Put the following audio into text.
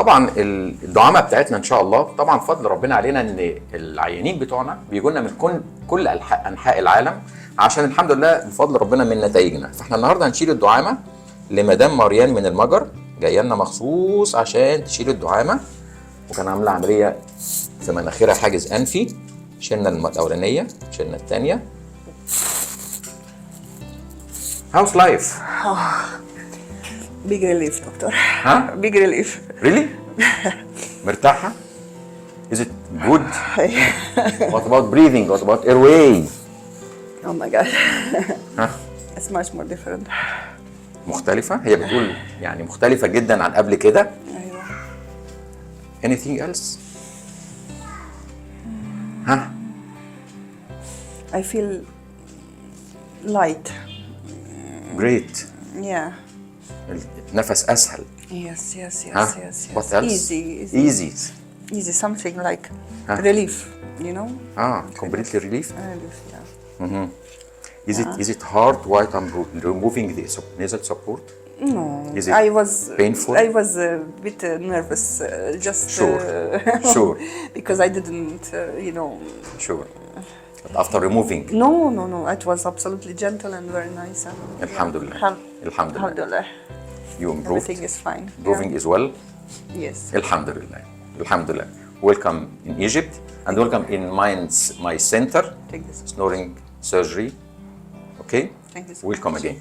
طبعا الدعامه بتاعتنا ان شاء الله طبعا فضل ربنا علينا ان العيانين بتوعنا بيجوا لنا من كل انحاء العالم، عشان الحمد لله بفضل ربنا من نتائجنا. فاحنا النهارده هنشيل الدعامه لمدام مريان من المجر، جايه لنا مخصوص عشان تشيل الدعامه، وكان عامله عمليه في مناخيرها حاجز انفي. شلنا الاولانيه، شلنا الثانيه. هاوس لايف؟ Big relief, doctor. ها؟ Big relief. Really? مرتاحة؟ Is it good? What about breathing? What about airway? Oh my God. ها؟ It's much more different. مختلفة؟ هي بتقول يعني مختلفة جدا عن قبل كده. أيوة. Anything else? ها؟ I feel light. Great. Yeah. النفس أسهل. Yes, yes, yes, ها؟ yes, yes. What else? Easy. Easy. Something like Huh? relief, you know? Completely relief. Relief, yeah. Is it hard while I'm removing the nasal support? No, Is it I was painful? I was a bit nervous, just Sure. because I didn't, Sure. But after removing. No. It was absolutely gentle and very nice. And Alhamdulillah. Alhamdulillah. Alhamdulillah. You improved. Everything is fine. Improving as well. Yes. Alhamdulillah. Alhamdulillah. Welcome in Egypt and welcome in my center. Take this. Snoring surgery. Okay? Thank you so Welcome much. again.